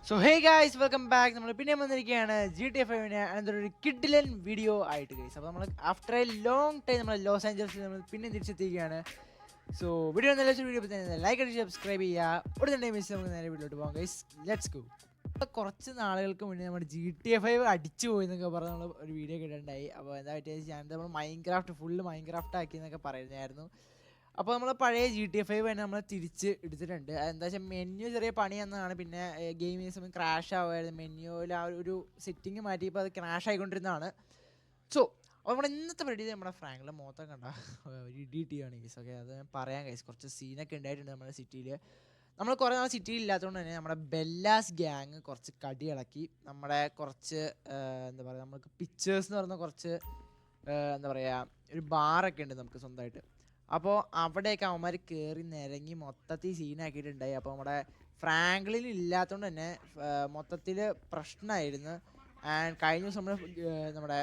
So hey guys welcome back. നമ്മൾ പിന്നെ വന്നിരിക്കുകയാണ് GTA 5 ഒരു കിഡിലൻ വീഡിയോ ആയിട്ട് ഗൈസ്. അപ്പോൾ നമ്മൾ ആഫ്റ്റർ എ ലോങ് ടൈം നമ്മൾ ലോസ് ആഞ്ചൽസിൽ നമ്മൾ പിന്നെ തിരിച്ചെത്തിയിരിക്കുകയാണ്. സോ വീഡിയോ നല്ല വീഡിയോ ലൈക്ക് അടിച്ച് സബ്സ്ക്രൈബ് ചെയ്യുക. ഉടനെ ടൈം മിസ് നമുക്ക് നേരെ വീട്ടിലോട്ട് പോകാം ഗൈസ്. Let's go. കുറച്ച് നാളുകൾക്ക് മുന്നേ നമ്മുടെ GTA 5 അടിച്ചു പോയി എന്നൊക്കെ പറഞ്ഞ് നമ്മൾ ഒരു വീഡിയോ കിട്ടുണ്ടായി. അപ്പോൾ എന്താ പറ്റിയ ഞാൻ നമ്മൾ ഫുള്ള് മൈൻക്രാഫ്റ്റ് ആക്കി എന്നൊക്കെ പറയുന്നതായിരുന്നു. അപ്പോൾ നമ്മൾ പഴയ GTA 5 തന്നെ നമ്മൾ തിരിച്ച് എടുത്തിട്ടുണ്ട്. എന്താ വെച്ചാൽ മെനു ചെറിയ പണി എന്നാണ്. പിന്നെ ഗെയിമിങ് സമയം ക്രാഷ് ആവുമായിരുന്നു. മെനുവിൽ ആ ഒരു സെറ്റിങ് മാറ്റിയപ്പോൾ അത് ക്രാഷ് ആയിക്കൊണ്ടിരുന്നതാണ്. സോ നമ്മുടെ ഇന്നത്തെ പരിപാടി നമ്മുടെ ഫ്രാങ്കിലെ മോത്തൊക്കെ കണ്ട ഒരു ഇടിയാണ് കേസ്. ഓക്കെ, അത് ഞാൻ പറയാൻ കേസ്. കുറച്ച് സീനൊക്കെ ഉണ്ടായിട്ടുണ്ട് നമ്മുടെ സിറ്റിയിൽ. നമ്മൾ കുറേ നാൾ സിറ്റിയിൽ ഇല്ലാത്തതുകൊണ്ട് തന്നെ നമ്മുടെ ബെല്ലാസ് ഗ്യാങ് കുറച്ച് കടി ഇളക്കി. നമ്മുടെ കുറച്ച് എന്താ പറയുക, നമുക്ക് പിക്ചേഴ്സ് എന്ന് പറയുന്ന കുറച്ച് എന്താ പറയുക ഒരു ബാറൊക്കെ ഉണ്ട് നമുക്ക് സ്വന്തമായിട്ട്. അപ്പോൾ അവിടെയൊക്കെ അവന്മാർ കയറി നിരങ്ങി മൊത്തത്തിൽ സീനാക്കിയിട്ടുണ്ടായി. അപ്പോൾ നമ്മുടെ ഫ്രാങ്ക്ലിൻ ഇല്ലാത്തതുകൊണ്ട് തന്നെ മൊത്തത്തിൽ പ്രശ്നമായിരുന്നു. ആൻഡ് കഴിഞ്ഞ ദിവസം നമ്മുടെ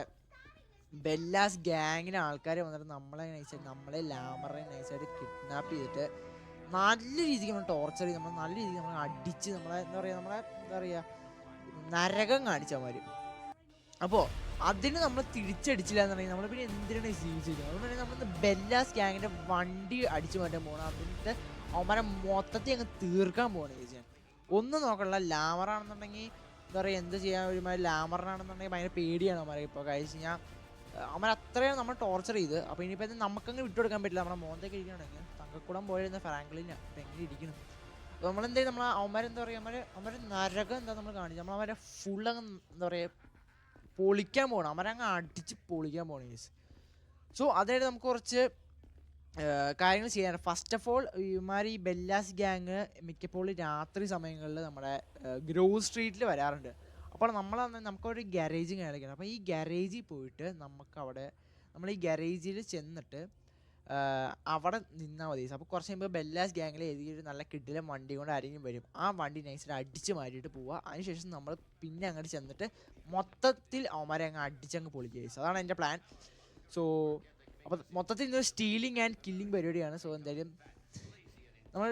ബെല്ലാസ് ഗ്യാങ്ങിന് ആൾക്കാർ വന്നിട്ട് നമ്മളെ ലാമറിനെ നൈസായിട്ട് കിഡ്നാപ്പ് ചെയ്തിട്ട് നല്ല രീതിക്ക് നമ്മൾ ടോർച്ചർ ചെയ്ത് നല്ല രീതിക്ക് നമ്മൾ അടിച്ച് എന്താ പറയുക നരകം കാണിച്ചവന്മാർ. അപ്പോൾ അതിന് നമ്മൾ തിരിച്ചടിച്ചില്ല എന്നുണ്ടെങ്കിൽ നമ്മൾ പിന്നെ എന്തിനാണ് ജീവിച്ചത്? അതുകൊണ്ട് തന്നെ നമ്മൾ ബെല്ലാസ് ഗ്യാങ്ങിൻ്റെ വണ്ടി അടിച്ചു മാറ്റാൻ പോകണം. അതിൻ്റെ അവന്മാരെ മൊത്തത്തിൽ അങ്ങ് തീർക്കാൻ പോകണം ചേച്ചിയാൻ. ഒന്നും നോക്കണില്ല. ലാമറാണെന്നുണ്ടെങ്കിൽ എന്താ പറയുക, എന്ത് ചെയ്യാൻ ഒരുമാതിരി ലാമറിനാണെന്നുണ്ടെങ്കിൽ ഭയങ്കര പേടിയാണ് അവന്മാരെ. ഇപ്പോൾ കഴിച്ച് കഴിഞ്ഞാൽ അവന്മാർ അത്രയും നമ്മൾ ടോർച്ചർ ചെയ്ത്. അപ്പോൾ ഇനിയിപ്പോൾ നമുക്കങ്ങ് വിട്ടുകൊടുക്കാൻ പറ്റില്ല. നമ്മുടെ മോന്തൊക്കെ ഇരിക്കുകയാണെങ്കിൽ തങ്കക്കുളം പോയിരുന്ന ഫ്രാങ്ക്ലിന് അപ്പം എങ്ങനെ ഇരിക്കണം? അപ്പോൾ നമ്മളെന്തായാലും അവന്മാരെന്താ പറയുക, അവന്മാർ നരകം എന്താ നമ്മൾ കാണിച്ചു. നമ്മളവരെ ഫുള്ളങ്ങ് എന്താ പറയുക പൊളിക്കാൻ പോകണം. അവരങ്ങ് അടിച്ച് പൊളിക്കാൻ പോകണം ഗൈസ്. സോ അതായത് നമുക്ക് കുറച്ച് കാര്യങ്ങൾ ചെയ്യാൻ. ഫസ്റ്റ് ഓഫ് ഓൾ ഇവന്മാർ ഈ ബെല്ലാസ് ഗ്യാങ് മിക്കപ്പോഴും രാത്രി സമയങ്ങളിൽ നമ്മുടെ ഗ്രോവ് സ്ട്രീറ്റിൽ വരാറുണ്ട്. അപ്പോൾ നമുക്കൊരു ഗാരേജും കാണിക്കണം. അപ്പോൾ ഈ ഗാരേജിൽ പോയിട്ട് നമ്മൾ ഈ ഗാരേജിൽ ചെന്നിട്ട് അവിടെ നിന്നാൽ മതി. അപ്പോൾ കുറച്ച് കഴിയുമ്പോൾ ബെല്ലാസ് ഗ്യാങ്ങിൽ ഏതെങ്കിലും നല്ല കിഡിലും വണ്ടി കൊണ്ട് ആരെങ്കിലും വരും. ആ വണ്ടി നൈസിൽ അടിച്ച് മാറ്റിയിട്ട് പോവുക. അതിനുശേഷം നമ്മൾ പിന്നെ അങ്ങോട്ട് ചെന്നിട്ട് മൊത്തത്തിൽ അവന്മാരെ അങ്ങ് അടിച്ചങ്ങ് പൊളിക്കുക. അതാണ് എൻ്റെ പ്ലാൻ. സോ അപ്പോൾ മൊത്തത്തിൽ ഇതൊരു സ്റ്റീലിംഗ് ആൻഡ് കില്ലിങ് പരിപാടിയാണ്. സോ എന്തായാലും നമ്മൾ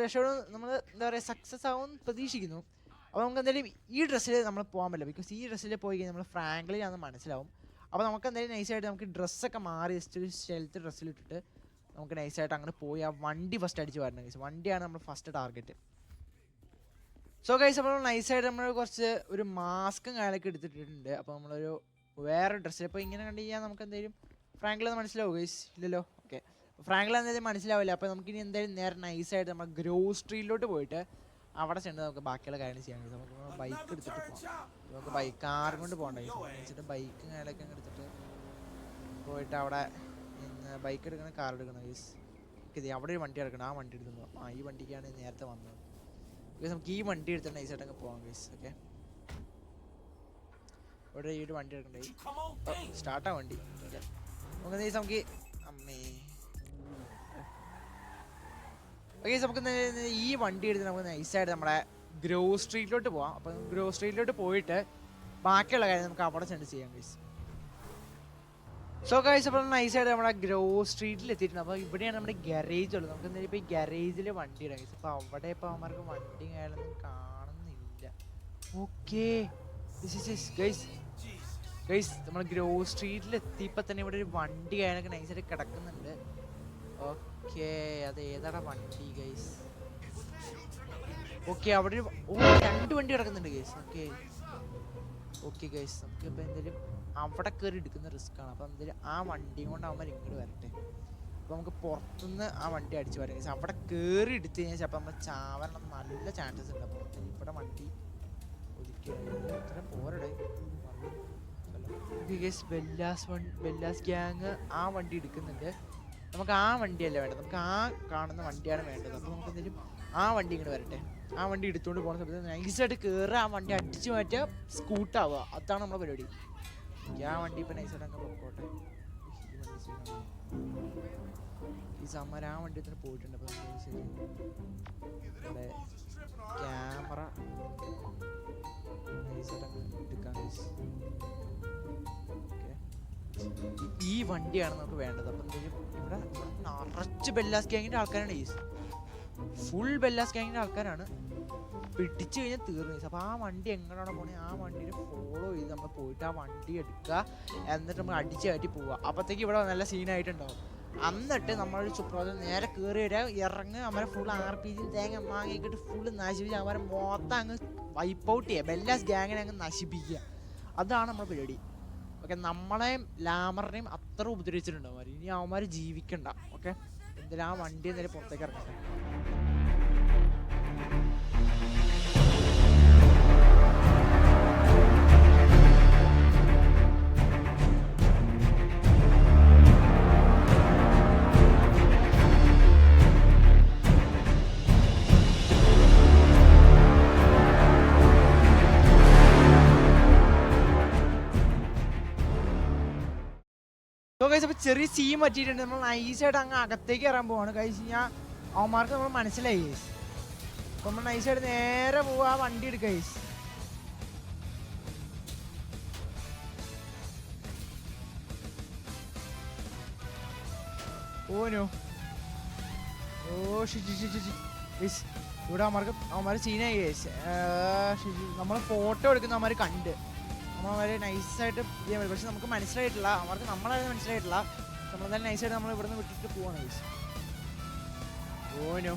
എന്താ പറയുക സക്സസ് ആവും പ്രതീക്ഷിക്കുന്നു. അപ്പോൾ നമുക്ക് എന്തായാലും ഈ ഡ്രസ്സിൽ നമ്മൾ പോകാൻ പറ്റില്ല. ബിക്കോസ് ഈ ഡ്രസ്സിൽ പോയി കഴിഞ്ഞാൽ നമ്മൾ ഫ്രാങ്ക്ലിനാണെന്ന് മനസ്സിലാവും. അപ്പോൾ നമുക്ക് എന്തായാലും നൈസായിട്ട് നമുക്ക് ഡ്രസ്സൊക്കെ മാറി ജസ്റ്റ് ഒരു ഷെൽത്ത് ഡ്രസ്സിലിട്ടിട്ട് നമുക്ക് നൈസായിട്ട് അങ്ങനെ പോയി ആ വണ്ടി ഫസ്റ്റ് അടിച്ച് വരണം ഗൈസ്. വണ്ടിയാണ് നമ്മൾ ഫസ്റ്റ് ടാർഗറ്റ്. സോ ഗൈസ് അപ്പോൾ നൈസായിട്ട് നമ്മൾ കുറച്ച് ഒരു മാസ്കും കാര്യമൊക്കെ എടുത്തിട്ടുണ്ട്. അപ്പോൾ നമ്മളൊരു വേറെ ഡ്രസ്സിൽ ഇപ്പോൾ ഇങ്ങനെ കണ്ടു കഴിഞ്ഞാൽ നമുക്ക് എന്തെങ്കിലും ഫ്രാങ്ക്ലിൻ മനസ്സിലാവും ഗൈസ്? ഇല്ലല്ലോ. ഓക്കെ, ഫ്രാങ്ക്ലിൻ എന്തായാലും മനസ്സിലാവില്ല. അപ്പോൾ നമുക്കിനി എന്തായാലും നേരെ നൈസായിട്ട് നമ്മൾ ഗ്രോവ് സ്ട്രീറ്റിലോട്ട് പോയിട്ട് അവിടെ ചെന്ന് നമുക്ക് ബാക്കിയുള്ള കാര്യങ്ങൾ ചെയ്യാൻ കഴിയും. നമുക്ക് ബൈക്ക് എടുത്തിട്ട് പോകാം. നമുക്ക് കാറും കൊണ്ട് പോകണ്ട വെച്ചിട്ട് ബൈക്കും കാര്യമൊക്കെ എടുത്തിട്ട് പോയിട്ട് അവിടെ ബൈക്ക് എടുക്കണം, കാർ എടുക്കണം ഗൈസ്. ഇത് അവിടെ ഒരു വണ്ടി എടുക്കണം. ആ വണ്ടി എടുത്തു പോകാം. ഈ വണ്ടിക്കാണ് നേരത്തെ വന്നത്. ബിക്കോസ് നമുക്ക് ഈ വണ്ടി എടുത്തിട്ട് നൈസായിട്ട് അങ്ങ് പോകാം ഗൈസ്. ഓക്കെ, ഇവിടെ ഈ ഒരു വണ്ടി എടുക്കണ്ടേ. സ്റ്റാർട്ടാ വണ്ടി. ഓക്കെ, നമുക്ക് അമ്മേ ഓക്കെ നമുക്ക് ഈ വണ്ടി എടുത്ത് നമുക്ക് നൈസായിട്ട് നമ്മുടെ ഗ്രോവ് സ്ട്രീറ്റിലോട്ട് പോവാം. അപ്പം ഗ്രോവ് സ്ട്രീറ്റിലോട്ട് പോയിട്ട് ബാക്കിയുള്ള കാര്യം നമുക്ക് അവിടെ ചെന്ന് ചെയ്യാം ഗൈസ്. സോ ഗൈസ് അപ്പോൾ നൈസായിട്ട് നമ്മുടെ ഗ്രോവ് സ്ട്രീറ്റിൽ എത്തിയിട്ടുണ്ട്. അപ്പോൾ ഇവിടെയാണ് നമ്മുടെ ഗാരേജ് ഉള്ളത്. നമുക്ക് എന്തായാലും ഇപ്പോൾ ഈ ഗാരേജിൽ വണ്ടി ഇടാം ഗൈസ്. അപ്പോൾ അവിടെ ഇപ്പോൾ അവന്മാർക്ക് വണ്ടി കാര്യമൊന്നും കാണുന്നില്ല. ഓക്കെ ഗൈസ് നമ്മൾ ഗ്രോവ് സ്ട്രീറ്റിൽ എത്തിയപ്പോൾ തന്നെ ഇവിടെ ഒരു വണ്ടി കാര്യമൊക്കെ നൈസായിട്ട് കിടക്കുന്നുണ്ട്. ഓക്കെ, അത് ഏതാടാ വണ്ടി ഗൈസ്? ഓക്കെ, അവിടെ രണ്ട് വണ്ടി കിടക്കുന്നുണ്ട് ഗൈസ്. ഓക്കെ ഗൈസ്, നമുക്ക് ഇപ്പോൾ എന്തായാലും അവിടെ കയറി എടുക്കുന്ന റിസ്ക് ആണ്. അപ്പോൾ എന്തായാലും ആ വണ്ടിയും കൊണ്ട് അവന്മാർ ഇങ്ങോട്ട് വരട്ടെ. അപ്പോൾ നമുക്ക് പുറത്തുനിന്ന് ആ വണ്ടി അടിച്ച് വരാം ഗൈസ്. അവിടെ കയറി എടുത്തു കഴിഞ്ഞാൽ ചിലപ്പോൾ നമ്മൾ ചാവാൻ നല്ല ചാൻസസ് ഉണ്ട്. അപ്പോൾ ഇവിടെ വണ്ടി ഒതുക്കി പോരടെ ഗൈസ്. ബെല്ലാസ് ഗ്യാങ് ആ വണ്ടി എടുക്കുന്നുണ്ട്. നമുക്ക് ആ വണ്ടിയല്ല വേണ്ടത്, നമുക്ക് ആ കാണുന്ന വണ്ടിയാണ് വേണ്ടത്. അപ്പോൾ നമുക്ക് എന്തെങ്കിലും ആ വണ്ടി ഇങ്ങോട്ട് വരട്ടെ. ആ വണ്ടി എടുത്തുകൊണ്ട് പോകുന്ന സമയത്ത് നൈസായിട്ട് കയറുക, ആ വണ്ടി അടിച്ച് മാറ്റുക, സ്കൂട്ടാവുക. അതാണ് നമ്മുടെ പരിപാടി. ആ വണ്ടി ഇപ്പം നൈസായിട്ട് അങ്ങ് പൊക്കോട്ടെ. ഈ സമ്മർ ആ വണ്ടി തന്നെ പോയിട്ടുണ്ട്. അപ്പോൾ നമ്മുടെ ക്യാമറ നൈസായിട്ട് അങ്ങ് എടുക്കാം. ഈ വണ്ടിയാണ് നമുക്ക് വേണ്ടത്. അപ്പം എന്തെങ്കിലും ഇവിടെ നിറച്ച് ബെല്ലാസ് ഗ്യാങ്ങിൻ്റെ ആൾക്കാരാണ് ഗൈസ്. ഫുൾ ബെല്ലാസ് ഗ്യാങ്ങിൻ്റെ ആൾക്കാരാണ്. പിടിച്ചു കഴിഞ്ഞാൽ തീർന്നു. അപ്പോൾ ആ വണ്ടി എങ്ങനെയാണോ പോണേ ആ വണ്ടിയിൽ ഫോളോ ചെയ്ത് നമ്മൾ പോയിട്ട് ആ വണ്ടി എടുക്കുക, എന്നിട്ട് നമ്മൾ അടിച്ച് കയറ്റി പോവുക. അപ്പോഴത്തേക്ക് ഇവിടെ നല്ല സീനായിട്ടുണ്ടാവും. എന്നിട്ട് നമ്മൾ സുപ്രഭാതം നേരെ കയറി വരിക, ഇറങ്ങുക, അവരെ ഫുൾ RPG തേങ്ങ മാങ്ങയൊക്കെ ഫുള്ള് നശിപ്പിച്ച് അവരെ മൊത്തം അങ്ങ് വൈപ്പ് ഔട്ട് ചെയ്യുക, ബെല്ലാസ് ഗ്യാങ്ങിനെ അങ്ങ് നശിപ്പിക്കുക. അതാണ് നമ്മുടെ പരിപാടി. ഓക്കെ, നമ്മളെയും ലാമറിനെയും അത്ര ഉപദ്രവിച്ചിട്ടുണ്ടാവും അവർ. ഇനി അവന്മാർ ജീവിക്കണ്ട. ഓക്കെ, എന്തായാലും ആ വണ്ടി എന്തായാലും പുറത്തേക്ക് ഇറങ്ങട്ടെ. അപ്പോൾ ചെറിയ സീൻ പറ്റിയിട്ടുണ്ട്. നമ്മൾ നൈസായിട്ട് അങ്ങ് അകത്തേക്ക് കയറാൻ പോവാണ്. കഴിച്ച് കഴിഞ്ഞാൽ അവന്മാർക്ക് നമ്മൾ മനസ്സിലായി ഗൈസ്. അപ്പോൾ നമ്മൾ നൈസായിട്ട് നേരെ പോവുക, ആ വണ്ടി എടുക്കുക ഗൈസ്. ഓനോ ഓ ഗൈസ്, ഇവിടെ അവന്മാർ സീനായി ഗൈസ്. നമ്മൾ ഫോട്ടോ എടുക്കുന്ന അവന്മാർ കണ്ട് നമ്മളെ നൈസായിട്ട് ചെയ്യാൻ പറ്റും. പക്ഷെ നമുക്ക് മനസ്സിലായിട്ടില്ല, അവർക്ക് നമ്മളത് മനസ്സിലായിട്ടില്ല. നമ്മളെന്തായാലും നൈസായിട്ട് നമ്മൾ ഇവിടുന്ന് വിട്ടിട്ട് പോവാണ് ഗൈസ്. ഓനോ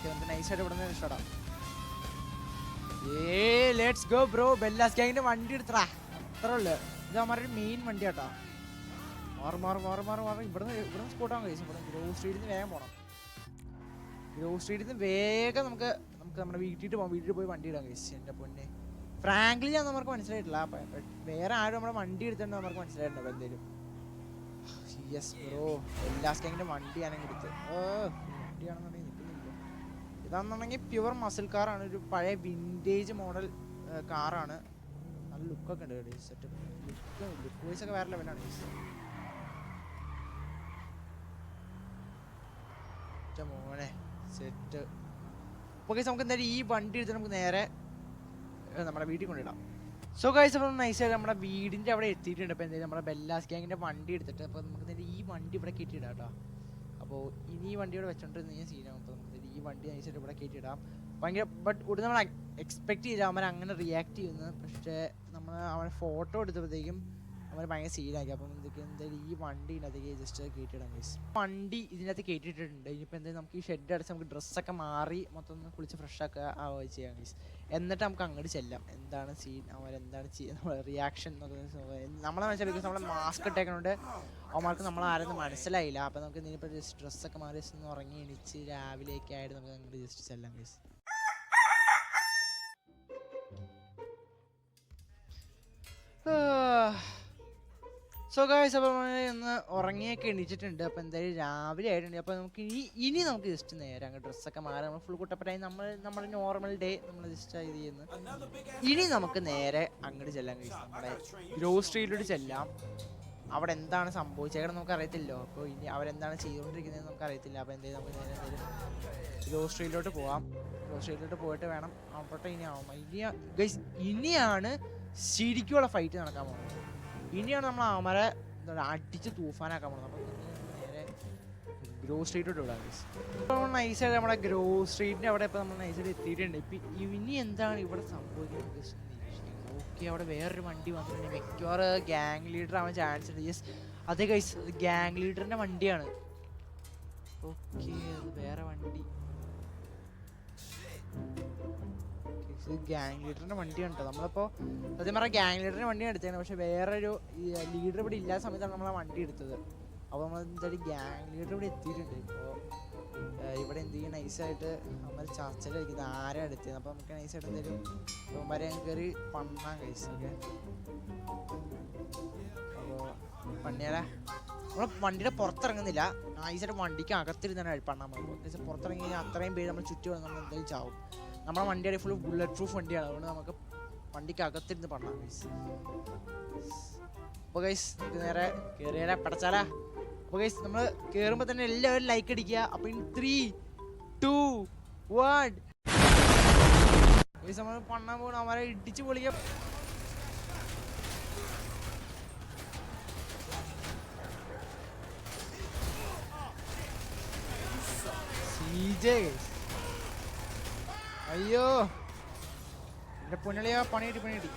നമുക്ക് നൈസായിട്ട് ഇവിടുന്ന് ഇഷ്ടപ്പെടാം. Let's go bro. ബെല്ലാസ് ഗ്യാങ്ങിന്റെ വണ്ടി എടുത്തടാ, അത്ര ഉള്ളു. ഇത് അവന്മാരുടെ മെയിൻ വണ്ടി കേട്ടോ. മാറി ഇവിടുന്ന് സ്പോട്ടാണ് ഗൈസ്. ഇവിടെ ഗ്രോവ് സ്ട്രീറ്റിൽ നിന്ന് വേഗം പോകണം. ഗ്രോവ് സ്ട്രീറ്റിൽ നിന്ന് വേഗം നമുക്ക് നമ്മുടെ വീട്ടിൽ പോകാം. വീട്ടിൽ പോയി വണ്ടി ഇടാം ഗൈസ്. എൻ്റെ പൊന്നെ, ഫ്രാങ്ക്ലി ഞാൻ നമുക്ക് മനസ്സിലായിട്ടില്ല. വേറെ ആരും നമ്മുടെ വണ്ടി എടുത്തിട്ട് നമുക്ക് മനസ്സിലായിട്ടുണ്ടോ എന്തെങ്കിലും? യെസ് ബ്രോ, ബെല്ലാസ് ഗ്യാങ്ങിന്റെ വണ്ടി ഞാനങ്ങ് എടുത്ത്. വണ്ടിയാണെന്നുണ്ടെങ്കിൽ നിൽക്കുന്നില്ല. ഇതാണെന്നുണ്ടെങ്കിൽ പ്യുവർ മസിൽ കാറാണ്. ഒരു പഴയ വിൻറ്റേജ് മോഡൽ കാറാണ്. നല്ല ലുക്കൊക്കെ ഉണ്ട് കേട്ടോ. സെറ്റ് ലുക്ക് വൈസ് ഒക്കെ വേറെ ലെവലാണ്. മോനെ സെറ്റ്. ഓക്കെ, നമുക്ക് എന്തായാലും ഈ വണ്ടി എടുത്തിട്ട് നമുക്ക് നേരെ നമ്മുടെ വീട്ടിൽ കൊണ്ടിടാം. സോ ഗൈസ്, അപ്പോൾ നൈസായിട്ട് നമ്മുടെ വീടിൻ്റെ അവിടെ എത്തിയിട്ടുണ്ട്. അപ്പോൾ എന്തായാലും നമ്മുടെ ബെല്ലാസ് ഗ്യാങ്ങിൻ്റെ വണ്ടി എടുത്തിട്ട് അപ്പോൾ നമുക്ക് ഈ വണ്ടി ഇവിടെ കയറ്റിയിടാം കേട്ടോ. അപ്പോൾ ഇനി ഈ വണ്ടി ഇവിടെ വെച്ചോണ്ടിരുന്ന സീനാകും. അപ്പോൾ നമുക്ക് ഈ വണ്ടി നൈസായിട്ട് ഇവിടെ കയറ്റിയിടാം. ഭയങ്കര ബട്ട് ഇവിടെ നമ്മൾ എക്സ്പെക്ട് ചെയ്ത അവൻ അങ്ങനെ റിയാക്ട് ചെയ്യുന്നത്. പക്ഷേ നമ്മൾ അവനെ ഫോട്ടോ എടുത്തപ്പോഴത്തേക്കും അവർ ഭയങ്കര സീനാക്കി. അപ്പം എന്തായാലും ഈ വണ്ടി ഇതിനകത്തേക്ക് ജസ്റ്റ് കയറ്റിയിടാം ഗൈസ്. വണ്ടി ഇതിനകത്ത് കയറ്റിയിട്ടുണ്ട്. ഇനിയിപ്പോൾ എന്തായാലും നമുക്ക് ഈ ഷെഡ് അടച്ച് നമുക്ക് ഡ്രസ്സൊക്കെ മാറി മൊത്തം ഒന്ന് കുളിച്ച് ഫ്രഷൊക്കെ ആവുക ചെയ്യാം ഗൈസ്. എന്നിട്ട് നമുക്ക് അങ്ങോട്ട് ചെല്ലാം. എന്താണ് സീൻ, അവരെന്താണ് നമ്മുടെ റിയാക്ഷൻ എന്നൊക്കെ നമ്മളെ മനസ്സിലാക്കി. നമ്മളെ മാസ്ക് ഇട്ടേക്കണോണ്ട് അവന്മാർക്ക് നമ്മളാരെന്ന് മനസ്സിലായില്ല. അപ്പം നമുക്ക് ഇനിയിപ്പോൾ ജസ്റ്റ് ഡ്രസ്സൊക്കെ മാറി ജസ്റ്റ് ഒന്ന് ഉറങ്ങി എണീച്ച് രാവിലെയൊക്കെ ആയിട്ട് നമുക്ക് അങ്ങോട്ട് ജസ്റ്റ് ചെല്ലാം ഗൈസ്. സോ ഗൈസ്, അപ്പോൾ ഒന്ന് ഉറങ്ങിയൊക്കെ എണീച്ചിട്ടുണ്ട്. അപ്പോൾ എന്തായാലും രാവിലെ ആയിട്ടുണ്ട്. അപ്പോൾ നമുക്ക് ഇനി നമുക്ക് ജസ്റ്റ് നേരെ അങ്ങ് ഡ്രസ്സൊക്കെ മാറി നമ്മൾ ഫുൾ കുട്ടപ്പനായി നമ്മുടെ നോർമൽ ഡേ നമ്മൾ ജസ്റ്റ് ഇത് ചെയ്യുന്നു. ഇനി നമുക്ക് നേരെ അങ്ങോട്ട് ചെല്ലാൻ കഴിയും. നമ്മുടെ ഗ്രോവ് സ്ട്രീറ്റിലോട്ട് ചെല്ലാം. അവിടെ എന്താണ് സംഭവിച്ചേക്കണം നമുക്ക് അറിയത്തില്ലോ. അപ്പോൾ ഇനി അവരെന്താണ് ചെയ്തുകൊണ്ടിരിക്കുന്നത് നമുക്ക് അറിയത്തില്ല. അപ്പോൾ എന്തായാലും നമുക്ക് നേരെ എന്തായാലും ഗ്രോവ് സ്ട്രീറ്റിലോട്ട് പോവാം. ഗ്രോവ് സ്ട്രീറ്റിലോട്ട് പോയിട്ട് വേണം അവിടെ ഇനിയാണ് ശരിക്കുള്ള ഫൈറ്റ് നടക്കാൻ പോകുന്നത്. ഇനിയാണ് നമ്മൾ അവന്മാരെ അടിച്ച് തൂഫാനാക്കാൻ പോകുന്നത്. അപ്പോൾ നേരെ ഗ്രോവ് സ്ട്രീറ്റോട്ട് വിടാം. നമ്മൾ നൈസായിട്ട് നമ്മുടെ ഗ്രോവ് സ്ട്രീറ്റിൻ്റെ അവിടെ ഇപ്പോൾ നമ്മൾ നൈസായിട്ട് എത്തിയിട്ടുണ്ട്. ഇപ്പം ഇനി എന്താണ് ഇവിടെ സംഭവിക്കുന്നത്? ഓക്കെ, അവിടെ വേറൊരു വണ്ടി വന്നിട്ടുണ്ട്. മിക്കവാറും ഗ്യാങ് ലീഡർ ആവാൻ ചാൻസ് ഉണ്ട്. യെസ്, അതെ ഗൈസ്, അത് ഗ്യാങ് ലീഡറിൻ്റെ വണ്ടിയാണ്. ഓക്കെ, അത് വേറെ വണ്ടി. ഗ്യാങ് ലീഡറിന്റെ വണ്ടിയാണ് കേട്ടോ. നമ്മളിപ്പോൾ സത്യം പറഞ്ഞാൽ ഗ്യാങ് ലീഡറിന്റെ വണ്ടിയാണ് എടുത്തത്. പക്ഷെ വേറൊരു ലീഡർ ഇവിടെ ഇല്ലാത്ത സമയത്താണ് നമ്മൾ ആ വണ്ടി എടുത്തത്. അപ്പോൾ നമ്മൾ എന്തായാലും ഗ്യാങ് ലീഡർ ഇവിടെ എത്തിയിട്ടുണ്ട്. ഇപ്പോൾ ഇവിടെ എന്ത് ചെയ്യും, നൈസായിട്ട് നമ്മൾ ചർച്ചയിൽ കളിക്കുന്നത് ആരാണ് എടുത്തത്. അപ്പോൾ നമുക്ക് നൈസായിട്ട് എന്തെങ്കിലും അവന്മാരെ കയറി പണ്ണാൻ കഴിച്ചു. ഓക്കെ, അപ്പോൾ പണിയാലേ നമ്മൾ വണ്ടിയുടെ പുറത്തിറങ്ങുന്നില്ല. നൈസായിട്ട് വണ്ടിക്ക് അകത്തിരുന്നാണ് പണ്ണാൻ പോകുമ്പോൾ. പുറത്തിറങ്ങി കഴിഞ്ഞാൽ അത്രയും പേര് നമ്മൾ ചുറ്റും നമ്മൾ എന്തായാലും ചാവും. നമ്മുടെ വണ്ടിയുടെ ഫുൾ ബുള്ളറ്റ് പ്രൂഫ് വണ്ടിയാണ്. അതുകൊണ്ട് നമുക്ക് വണ്ടിക്ക് അകത്തിരുന്ന് പണ്ണാം ഗൈസ്. അപ്പോൾ ഗൈസ് നമുക്ക് നേരെ കയറിയാലേ പടച്ചാലാ. അപ്പോൾ ഗൈസ് നമ്മൾ കയറുമ്പോൾ തന്നെ എല്ലാവരും ലൈക്ക് അടിക്കുക. അപ്പോൾ ഇൻ 3, 2, 1 ഗൈസ് നമ്മൾ പണ്ണാൻ പോകണം. അവരെ ഇടിച്ച് പൊളിക്കാം. CJ ഗൈസ്, അയ്യോ എൻ്റെ പൊന്നളിയാ പണി കിട്ടി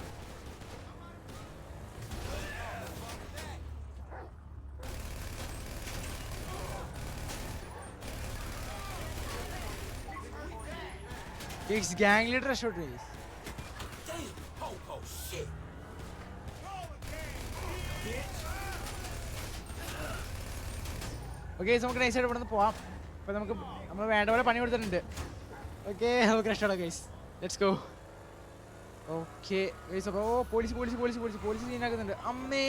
gang leader shot guys. Okay, നമുക്ക് നൈസ് ആയിട്ട് ഇവിടുന്ന് പോവാം. അപ്പോൾ നമുക്ക് നമ്മൾ വേണ്ട പോലെ പണി കൊടുത്തിട്ടുണ്ട്. ഓക്കെ നമുക്ക് രക്ഷപ്പെടാം guys. Let's go. Okay guys അപ്പോൾ പോലീസ് സീനാക്കുന്നുണ്ട്. അമ്മേ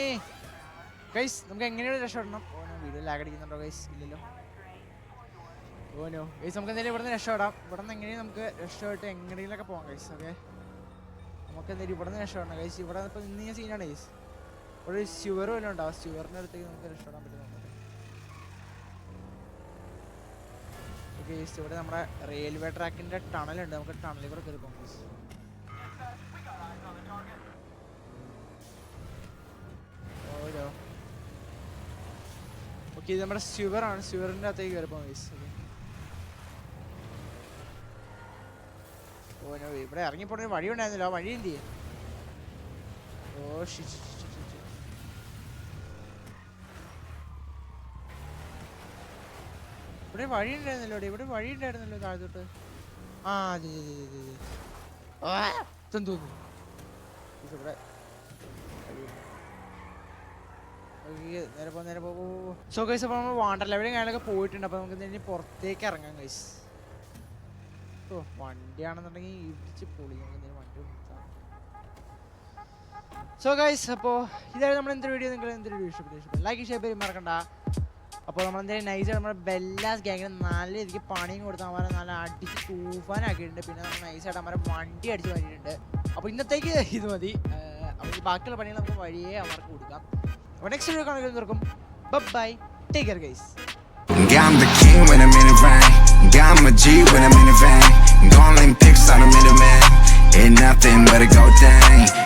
ഗൈസ് നമുക്ക് എങ്ങനെയാണ് രക്ഷപ്പെടണം? ഓ നോ വീഡിയോ ലാഗ് അടിക്കുന്നുണ്ടോ ഗൈസ്? ഇല്ലല്ലോ. ഓ നോ ഗൈസ് നമുക്ക് എന്തായാലും ഇവിടുന്ന് രക്ഷപ്പെടാം. ഇവിടുന്ന് എങ്ങനെയും നമുക്ക് രക്ഷപ്പെട്ട് എങ്ങനെയെങ്കിലൊക്കെ പോകാം ഗൈസ്. ഓക്കെ നമുക്ക് എന്തായാലും ഇവിടുന്ന് രക്ഷപ്പെടണം ഗൈസ്. ഇവിടെ ഇപ്പോൾ ഇന്ന് ഞാൻ സീനാണ് ഗൈസ്. ഇവിടെ ഒരു സ്യുവർ വല്ലതും ഉണ്ടാവും. സ്യുവറിൻ്റെ അടുത്തേക്ക് നമുക്ക് രക്ഷപ്പെടാൻ പറ്റും. ഗൈസ് ഇവിടെ നമ്മുടെ റെയിൽവേ ട്രാക്കിൻ്റെ ടണലുണ്ട്. നമുക്ക് ടണലിൽ കൂടെ കയറി പോകാം ഗൈസ്. ഓരോ ഓക്കെ ഇത് നമ്മുടെ സ്യുവറാണ്. സ്യുവറിൻ്റെ അകത്തേക്ക് കയറി പോകാം ഗൈസ്. ഓനോ ഇവിടെ ഇറങ്ങിപ്പോണ വഴി ഉണ്ടായിരുന്നില്ല. വഴി എന്ത് ചെയ്യും? ഓ ഇവിടെ വഴി ഉണ്ടായിരുന്നല്ലോ. ഇവിടെ വഴി ഉണ്ടായിരുന്നല്ലോ താഴത്തോട്ട്. ആ അതെ തോന്നുന്നു ഇവിടെ നേരെ പോ. സോ ഗൈസ് അപ്പോൾ നമ്മൾ വാണ്ടർ ലെവലും കാര്യങ്ങളൊക്കെ പോയിട്ടുണ്ട്. അപ്പോൾ നമുക്ക് ഇനി പുറത്തേക്ക് ഇറങ്ങാം ഗൈസ്. ഓ വണ്ടിയാണെന്നുണ്ടെങ്കിൽ ഇടിച്ച് പൊളി. നമുക്ക് വണ്ടി സോ ഗൈസ് അപ്പോൾ ഇതായിരുന്നു നമ്മൾ എന്തൊരു വീഡിയോ. നിങ്ങൾ എന്തൊരു വീഡിയോ ഇഷ്ടപ്പെട്ടു ലൈക്ക് ഷെയർ ചെയ്ത് മറക്കണ്ട. അപ്പോൾ നമ്മൾ എന്തായാലും നൈസായിട്ട് നമ്മുടെ ബെല്ലാസ് ഗ്യാങ്ങിന് നല്ല രീതിക്ക് പണിയും കൊടുത്താൽ അവരെ നല്ല അടിച്ച് തൂഫാനാക്കിയിട്ടുണ്ട്. പിന്നെ നമ്മൾ നൈസായിട്ട് അവരെ വണ്ടി അടിച്ച് മാറ്റിയിട്ടുണ്ട്. അപ്പോൾ ഇന്നത്തേക്ക് ഇത് മതി. അപ്പോൾ ബാക്കിയുള്ള പണികൾ നമുക്ക് വഴിയേ അവർക്ക് കൊടുക്കാം. അപ്പോൾ നെക്സ്റ്റ് വീഡിയോ കാണുന്നവർക്കും bye take care guys. I'm the king when I'm in the rain. Got my G when I'm in the van. Gone pics on a middleman. Ain't nothing but a gold thing.